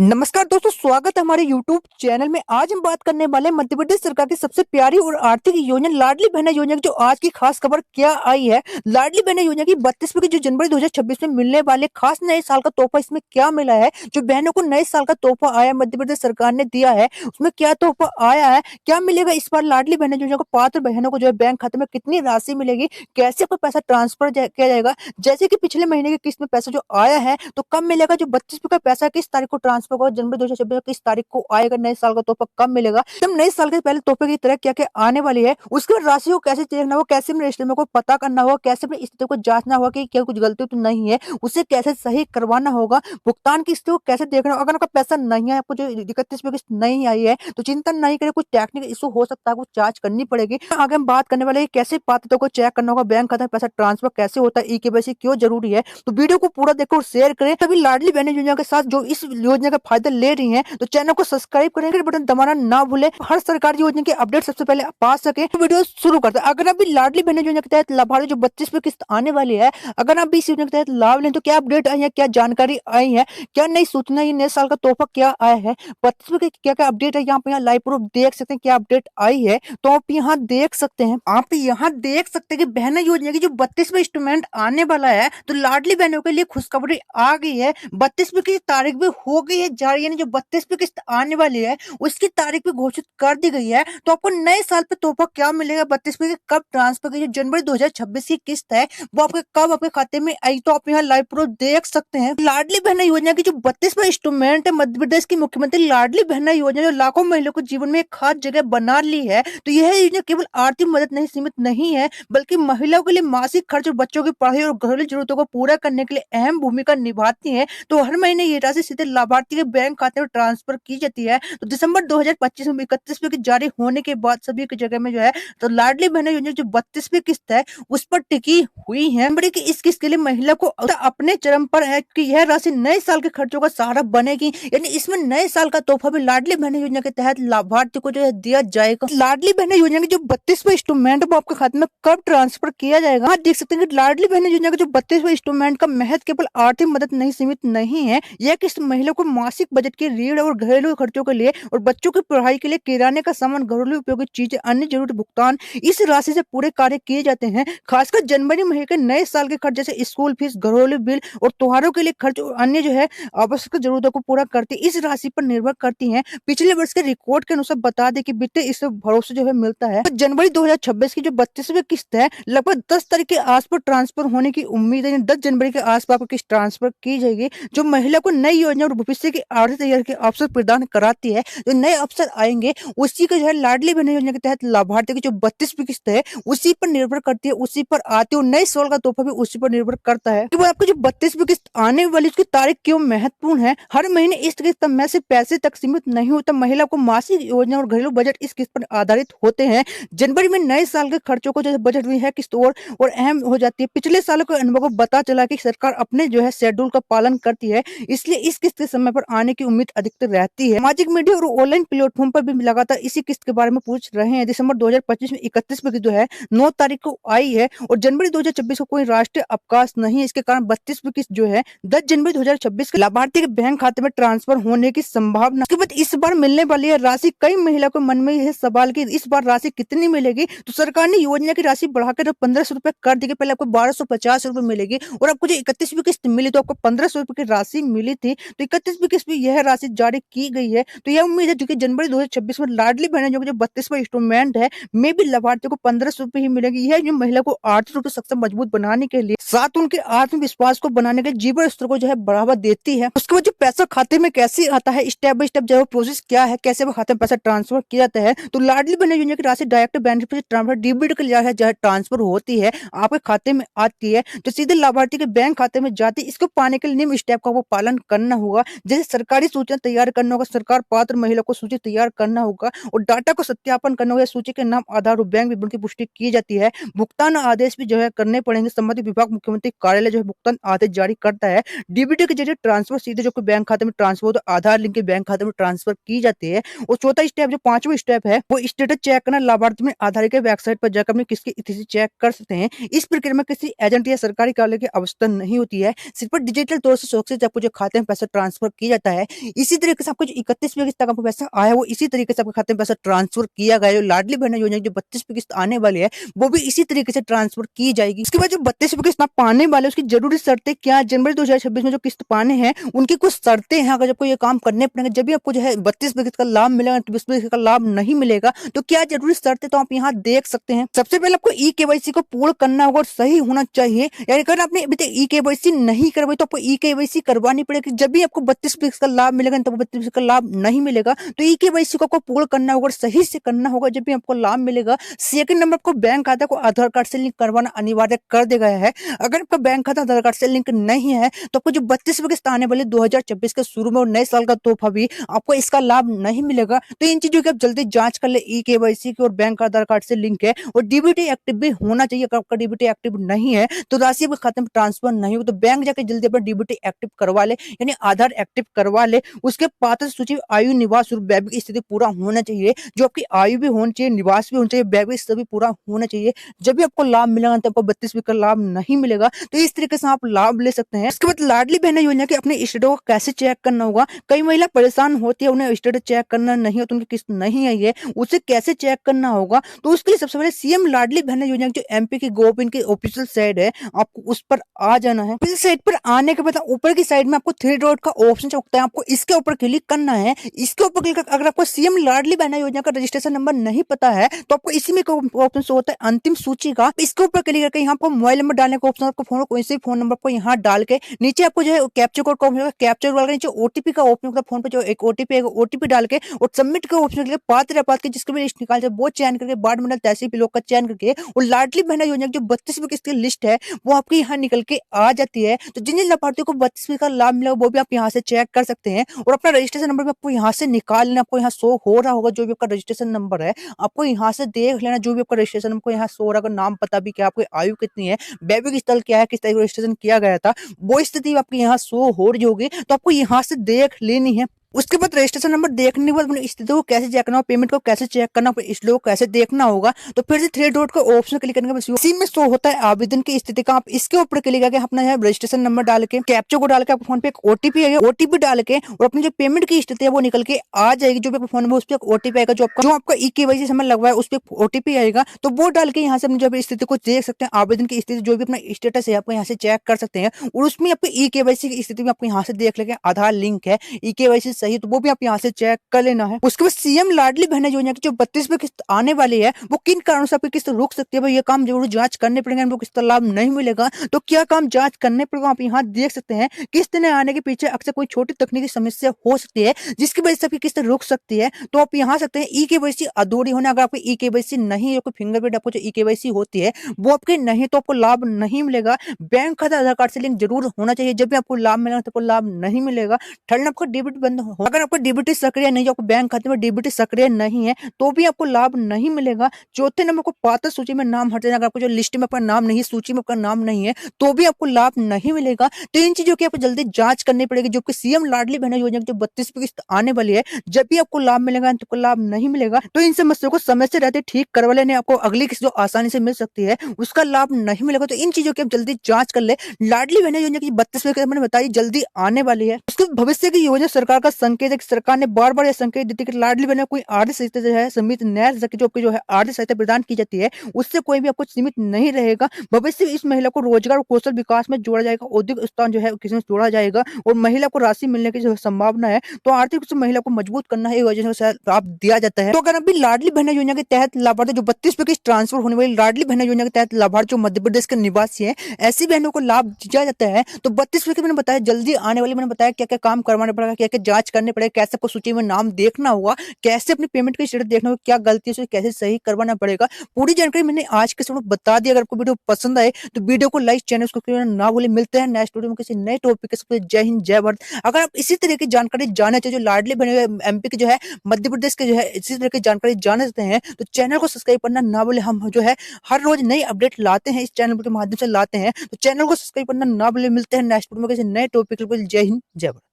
नमस्कार दोस्तों, स्वागत है हमारे YouTube चैनल में। आज हम बात करने वाले हैं मध्य प्रदेश सरकार की सबसे प्यारी और आर्थिक योजना लाडली बहना योजना की जो आज की खास खबर क्या आई है। लाडली बहना योजना की 32वीं की जो जनवरी 2026 में मिलने वाले खास नए साल का तोहफा, इसमें क्या मिला है। जो बहनों को नए साल का तोहफा आया मध्य प्रदेश सरकार ने दिया है, उसमें क्या तोहफा आया है, क्या मिलेगा इस बार लाडली बहना योजना को। पात्र बहनों को जो है बैंक खाते में कितनी राशि मिलेगी, कैसे आपको पैसा ट्रांसफर किया जाएगा। जैसे कि पिछले महीने की किस्त में पैसा जो आया है तो कब मिलेगा, जो 32वीं का पैसा किस तारीख को ट्रांसफर होगा, जनवरी 2026 किस तारीख को आएगा, नए साल का तोहफा कब मिलेगा, एकदम नए साल के पहले तोहफे की तरह क्या क्या आने वाली है। उसके बाद राशि को कैसे देखना होगा, कैसे अपने रजिस्टर में को पता करना होगा, कैसे अपनी स्थिति को जांचना होगा कि क्या कुछ गलती तो नहीं है, उसे कैसे सही करवाना होगा। भुगतान की स्थिति को कैसे देखना होगा। अगर आपका पैसा नहीं है, आपको जो 31वीं किस्त नहीं आई है तो चिंता नहीं करें, कुछ टेक्निकल इशू हो सकता है, कुछ जांच करनी पड़ेगी। आगे हम बात करने वाले हैं कैसे पात्रता को चेक करना होगा, बैंक खाता में पैसा ट्रांसफर कैसे होता है, ई-केवाईसी क्यों जरूरी है। तो वीडियो को पूरा देखो और शेयर करें। तभी लाडली बहन योजना के साथ जो इस योजना का फायदा ले रही हैं तो चैनल को सब्सक्राइब करेंगे, बटन दबाना ना भूले। हर सरकारी योजना के अपडेट सबसे पहले आप पा सके। तो वीडियो शुरू करते हैं। अगर आप भी लाडली बहन योजना के तहत लाभार्थी जो 32वीं किस्त आने वाली है, अगर आप भी इस योजना के तहत लाभ लें तो क्या अपडेट आई है, क्या जानकारी आई है, क्या नई सूचना, ये नए साल का तोहफा क्या आया है, 32वीं के क्या क्या अपडेट है, यहाँ पे लाइव प्रूफ देख सकते हैं क्या अपडेट आई है। तो आप यहाँ देख सकते हैं, कि बहना योजना की जो 32वां इंस्टॉलमेंट आने वाला है तो लाडली बहनों के लिए खुशखबरी आ गई है। 32वीं की तारीख भी हो गई है जारी, यानी जो 32वीं किस्त आने वाली है उसकी तारीख भी घोषित कर दी गई है। तो आपको नए साल पे तोहफा क्या मिलेगा, 32वीं की कब ट्रांसफर की, जो जनवरी 2026 की किस्त है वो आपके कब आपके खाते में आई, तो आप यहाँ लाइव प्रूफ देख सकते हैं। लाडली बहना योजना की जो 32वां इंस्टॉलमेंट है, मध्य प्रदेश की मुख्यमंत्री लाडली बहना योजना जो लाखों महिलाओं को जीवन में एक खास जगह बना ली है। तो यह योजना केवल आर्थिक मदद नहीं सीमित नहीं है, बल्कि महिलाओं के लिए मासिक खर्च और बच्चों की पढ़ाई और घरेलू जरूरतों को पूरा करने के लिए अहम भूमिका निभाती है। तो हर महीने ये राशि सीधे लाभार्थी के बैंक खाते में ट्रांसफर की जाती है। तो दिसंबर 2025 में 31वीं की जारी होने के बाद सभी की जगह में जो है तो लाडली बहना योजना जो 32वीं किस्त है उस पर टिकी हुई है। बड़ी की इस किस्त के लिए महिला को अपने चरम पर है कि यह राशि नए साल के खर्चों का सहारा बनेगी, यानी इसमें नए साल का तोहफा भी लाडली बहना योजना के तहत लाभार्थी को जो है दिया जाएगा। लाडली बहना योजना की जो 32वां इंस्टॉलमेंट वो आपके खाते में कब ट्रांसफर किया जाएगा। आप देख सकते हैं कि लाडली बहना योजना का जो 32वां इंस्टॉलमेंट का महत्व केवल आर्थिक मदद नहीं सीमित नहीं है, यह किस्त महिला को मासिक बजट की ऋण और घरेलू खर्चों के लिए और बच्चों की पढ़ाई के लिए किराने का सामान, घरेलू उपयोगी चीजें, अन्य जरूरी भुगतान इस राशि से पूरे कार्य किए जाते हैं। खासकर जनवरी महीने के नए साल के खर्च जैसे स्कूल फीस, घरेलू बिल और त्योहारों के लिए खर्च और अन्य जो है आवश्यक जरूरतों को पूरा करती इस राशि पर निर्भर करती हैं। पिछले वर्ष के रिकॉर्ड के अनुसार बता दें कि वित्तीय इस भरोसे जो है मिलता है। तो जनवरी 2026 की जो 32वीं किस्त है लगभग 10 तारीख के आसपास ट्रांसफर होने की उम्मीद है। 10 जनवरी के आसपास किस्त ट्रांसफर की जाएगी, जो महिला को नई योजना और भविष्य की आर्थिक तैयारी के अवसर प्रदान कराती है। जो नए अवसर आएंगे उसी का जो है लाडली बहना योजना के तहत लाभार्थी की जो 32वीं किस्त है उसी पर निर्भर करती है, उसी पर आती है। नए साल का तोहफा भी उसी पर निर्भर करता है। तो आपको जो 32वीं किस्त आने वाली उसकी तारीख क्यों महत्वपूर्ण है। हर महीने इस किस्त में से पैसे तक सीमित नहीं होता, महिला को मासिक योजना और घरेलू बजट इस किस्त पर आधारित होते हैं। जनवरी में नए साल के खर्चों को जो बजट हुई है किस्त और अहम हो जाती है। पिछले सालों के अनुभव को पता चला कि सरकार अपने जो है शेड्यूल का पालन करती है, इसलिए इस किस्त के समय पर आने की उम्मीद अधिकतर रहती है। सामाजिक मीडिया और ऑनलाइन प्लेटफॉर्म पर भी लगातार इसी किस्त के बारे में पूछ रहे हैं। दिसंबर 2025 में 31वीं जो है 9 तारीख को आई है और जनवरी 2026 को कोई राष्ट्रीय अवकाश नहीं है। इसके कारण 32वीं किस्त जो है 10 जनवरी 2026 के लाभार्थी के बैंक खाते में ट्रांसफर होने की संभावना। इसके बाद इस बार मिलने वाली है राशि, कई महिला को मन में यह सवाल की इस बार राशि कितनी मिलेगी। तो सरकार ने योजना की राशि बढ़ाकर 1500 रुपए कर दी। पहले आपको 1250 रुपए मिलेगी और आपको जो 31वीं किस्त मिली तो आपको 1500 रुपए की राशि मिली थी। तो 31वीं किस्त में यह राशि जारी की गई है। तो यह उम्मीद है जो कि जनवरी 2026 में लाडली बहना जो 32वां इंस्टॉलमेंट है में भी लाभार्थियों को 1500 रुपए ही मिलेगी। यह जो महिला को आर्थिक रूप से सक्षम मजबूत बनाने के लिए, साथ उनके आत्मविश्वास को बनाने के जीवन स्तर को जो है बढ़ावा देती है। उसके बाद जो पैसा खाते में कैसे आता है, स्टेप बाय स्टेप जो प्रोसेस क्या है, कैसे वो खाते में पैसा ट्रांसफर किया जाता है। तो लाडली बहना योजना की राशि डायरेक्ट बेनिफिट ट्रांसफर डीबीटी के लिए जो है ट्रांसफर होती है, आपके खाते में आती है, जो सीधे लाभार्थी के बैंक खाते में जाती है। इसको पाने के लिए निम्न स्टेप का वो पालन करना होगा, जैसे सरकारी सूचना तैयार करना होगा, सरकार पात्र महिला को सूची तैयार करना होगा और डाटा को सत्यापन करना होगा। सूची के नाम, आधार और बैंक विवरण की पुष्टि की जाती है। भुगतान आदेश भी जो है करने पड़ेंगे। संबंधित विभाग मुख्यमंत्री कार्यालय जो है भुगतान आदेश जारी करता है। डीबीटी के जरिए ट्रांसफर सीधे जो बैंक खाते में ट्रांसफर हो तो आधार लिंक के बैंक खाते में ट्रांसफर की जाती है। और चौथा स्टेप जो 5वां स्टेप है वो स्टेटस चेक करना। लाभार्थी में आधार के वेबसाइट पर जाकर अपनी किसकी स्थिति चेक कर सकते हैं। इस प्रक्रिया में किसी एजेंट या सरकारी कार्यालय की आवश्यकता नहीं होती है, सिर्फ डिजिटल तौर से सुरक्षित आपको जो खाते में पैसा ट्रांसफर की जाता है। इसी तरीके से आपको जो 31वीं किस्त तक आपको पैसा आया वो इसी तरीके से आपके खाते में पैसा ट्रांसफर किया गया है। लाडली बहना योजना की जो 32वीं किस्त आने वाली है वो भी इसी तरीके से ट्रांसफर की जाएगी। उसके बाद जो 32वीं किस्त आप पाने वाले उसकी जरूरी शर्तें क्या, जनवरी 2026 में जो किस्त पाने हैं उनकी कुछ शर्तें हैं। अगर आपको ये काम करने पड़ेंगे जब भी आपको जो है 32वीं किस्त का लाभ मिलेगा, 23वीं किस्त का लाभ नहीं मिलेगा तो क्या जरूरी शर्तें तो आप यहाँ देख सकते हैं। सबसे पहले आपको ई केवाईसी को पूर्ण करना होगा और सही होना चाहिए। यानी अगर आपने अभी तक ई केवाईसी नहीं करवाई तो आपको ई केवाईसी करवानी पड़ेगी। जब भी आपको 32वीं किस्त का लाभ मिलेगा तब 32वीं किस्त का लाभ नहीं मिलेगा तो ई केवाईसी को आपको पूर्ण करना होगा और सही से करना होगा जब भी आपको लाभ मिलेगा। सेकंड नंबर को बैंक खाता को आधार कार्ड से लिंक करवाना अनिवार्य कर दिया गया है। अगर आपका बैंक खाता आधार कार्ड से लिंक नहीं है तो आपको जो 32वीं किस्त आने वाले 2026 के शुरू में और नए साल का तोहफा भी आपको इसका लाभ नहीं मिलेगा। तो इन चीजों की आप जल्दी जांच कर ले, ई केवाईसी की और बैंक आधार कार्ड से लिंक है और डीबीटी एक्टिव भी होना चाहिए। अगर आपका डीबीटी एक्टिव नहीं है तो राशि आपके खाते में ट्रांसफर नहीं हो तो बैंक जाकर जल्दी अपना डीबीटी एक्टिव करवा ले, यानी आधार एक्टिव करवा ले। उसके पात्र सूची आयु, निवास और वैवाहिक स्थिति पूरा होना चाहिए। जो आपकी आयु भी होनी चाहिए, निवास भी होना चाहिए, वैवाहिक स्थिति भी पूरा होना चाहिए। जब भी आपको लाभ मिलेगा तब आपको 32वीं का लाभ नहीं मिलेगा। तो इस तरीके से आप लाभ ले सकते हैं। इसके बाद लाडली बहना योजना के अपने स्टेटस को कैसे चेक करना होगा। कई महिला परेशान होती है, उन्हें स्टेटस चेक करना नहीं हो तो उनकी किस्त नहीं आई है, उसे कैसे चेक करना होगा। तो उसके लिए सबसे पहले सीएम लाडली बहना योजना जो एमपी की गोविंद की ऑफिशियल साइट है आपको उस पर आ जाना है। इस साइट पर आने के बाद ऊपर की साइड में आपको 3 डॉट का ऑप्शन चौकता है, आपको इसके ऊपर क्लिक करना है। इसके ऊपर क्लिक अगर आपको सीएम लाडली बहना योजना का रजिस्ट्रेशन नंबर नहीं पता है तो आपको इसी में ऑप्शन शो होता है अंतिम सूची का। इसके ऊपर क्लिक करके यहाँ पर मोबाइल नंबर डालने का ऑप्शन, आपको फोन कोई से फोन नंबर को यहाँ डाल के नीचे आपको जो है कैप्चर कोड का ऑप्शन, कैप्चर वाला नीचे ओटीपी का ऑप्शन होता है, फोन पे जो एक ओटीपी है ओटीपी डाल के और सबमिट का ऑप्शन करके पात्र के जिसके भी लिस्ट निकाल जाए वो चयन करके वार्ड मंडल तहसील ब्लॉक का चयन करके और लाडली बहना योजना की जो 32वीं किस्त की लिस्ट है वो आपकी यहाँ निकल के आ जाती है। तो जिन जिन लाभार्थियों को 32वीं का लाभ मिला वो भी आप यहाँ से चेक कर सकते हैं और अपना रजिस्ट्रेशन नंबर भी आपको यहाँ से निकाल लेना। आपको यहाँ शो हो रहा होगा जो भी आपका रजिस्ट्रेशन नंबर है, आपको यहाँ से देख लेना जो भी आपका रजिस्ट्रेशन आपको यहाँ शो हो रहा है। नाम पता भी क्या, आपकी आयु कितनी है, वैवाहिक स्थल क्या है, किस तरह रजिस्ट्रेशन किया गया था, वो स्थिति आपकी यहाँ शो हो रही होगी तो आपको यहाँ से देख लेनी है। उसके बाद रजिस्ट्रेशन नंबर देखने के बाद अपनी स्थिति को कैसे चेक करना हो, पेमेंट को कैसे चेक करना हो, इसलिए कैसे देखना होगा। तो फिर से 3 डॉट का ऑप्शन क्लिक करने के बाद इसी में शो होता है आवेदन की स्थिति का। आप इसके ऊपर क्लिक करके अपना रजिस्ट्रेशन नंबर डाल के कैप्चर को डाल के आपके फोन पे एक ओटीपी आएगा, ओटीपी डाल के और अपनी जो पेमेंट की स्थिति है वो निकल के आ जाएगी। जो भी आपका फोन में उस पर ओटीपी आएगा, जो आपका ई केवाईसी समय लगवाया उस पर ओटीपी आएगा तो वो डाल के यहाँ से अपनी जो स्थिति को देख सकते हैं। आवेदन की स्थिति जो भी अपना स्टेटस है आपको यहाँ से चेक कर सकते हैं और उसमें आपको ई केवाईसी की स्थिति में आपको यहाँ से देख लेंगे आधार लिंक है, ई केवाईसी सही तो वो भी आप यहाँ से चेक कर लेना है। उसके बाद सीएम लाडली बहना योजना की जो 32वीं किस्त आने वाली है वो किन कारणों से आपकी किस्त रुक सकती है, भाई ये काम जरूर जांच करने पड़ेंगे। हमको किस्त लाभ नहीं मिलेगा तो क्या काम जांच करने पड़ेगा, आप यहाँ देख सकते हैं। किस्त न आने के पीछे अक्सर कोई छोटी तकनीकी समस्या हो सकती है जिसकी वजह से आपकी किस्त रुक सकती है। तो आप यहाँ सकते हैं ई केवाईसी अधूरी होने, अगर आपकी ई केवाईसी नहीं है, कोई फिंगरप्रिंट आपको जो ई केवाईसी होती है वो आपके नहीं तो आपको लाभ नहीं मिलेगा। बैंक खाता आधार कार्ड से लिंक जरूर होना चाहिए, जब भी आपको लाभ मिलेगा तो आपको लाभ नहीं मिलेगा। थर्ड आपको डीबीटी बंद हो, अगर आपको डीबीटी सक्रिय नहीं, आपको बैंक खाते में डीबीटी सक्रिय नहीं है तो भी आपको लाभ नहीं मिलेगा। चौथे नंबर को पात्र सूची में नाम हट जाना, अगर आपको जो लिस्ट में आपका नाम नहीं, सूची में आपका नाम नहीं है तो भी आपको लाभ नहीं मिलेगा। तो इन चीजों की आपको जल्दी जांच करनी पड़ेगी। जो कि सीएम लाडली बहना योजना की जो 32वीं किस्त आने वाली है जब भी आपको लाभ मिलेगा तो लाभ नहीं मिलेगा। तो इन समस्याओं को समय से रहते ठीक करवा लेने, आपको अगली किस्त जो आसानी से मिल सकती है उसका लाभ नहीं मिलेगा। तो इन चीजों की आप जल्दी जांच कर ले। लाडली बहना योजना की 32वीं किस्त मैंने बताई जल्दी आने वाली है। उसके भविष्य की योजना सरकार का संकेत है कि सरकार ने बार बार यह संकेत देती है कि लाडली बहना कोई आर्थिक सहायता जो है सीमित न्याय सके, जो आपकी जो है आर्थिक सहायता प्रदान की जाती है उससे कोई भी आपको सीमित नहीं रहेगा। भविष्य में इस महिला को रोजगार और कौशल विकास में जोड़ा जाएगा, औद्योगिक स्थान जो है किसी में जोड़ा जाएगा और महिला को राशि मिलने की जो संभावना है। तो आर्थिक रूप से महिला को मजबूत करना है योजना से लाभ दिया जाता है। तो अगर अभी लाडली बहना योजना के तहत लाभार्थी जो 32वीं किस्त ट्रांसफर होने वाली लाडली बहना योजना के तहत लाभार्थी जो मध्य प्रदेश के निवासी है ऐसी बहनों को लाभ दिया जाता है। तो 32वीं की मैंने बताया जल्दी आने वाली, मैंने बताया क्या क्या काम करवाने पड़ेगा, क्या क्या जांच करने पड़ेगा, कैसे आपको सूची में नाम देखना होगा, कैसे अपनी पेमेंट की स्टेटस देखना होगा, क्या गलती है कैसे सही करवाना पड़ेगा। पूरी जानकारी मैंने आज के समय बता दी। अगर आपको वीडियो पसंद आए तो वीडियो को लाइक, चैनल को ना भूले। मिलते हैं नेक्स्ट वीडियो में किसी नए टॉपिक के साथ। जय हिंद, जय भारत। अगर आप इसी तरह की जानकारी जानना चाहिए जो लाडली बहना एमपी के जो है मध्य प्रदेश के जो है इसी तरह की जानकारी जानना चाहते हैं तो चैनल को सब्सक्राइब करना ना भूले। हम जो है हर रोज नई अपडेट लाते हैं, इस चैनल के माध्यम से लाते हैं, तो चैनल को सब्सक्राइब करना ना भूले। मिलते हैं नेक्स्ट वीडियो में किसी नए टॉपिक। जय हिंद, जय भारत।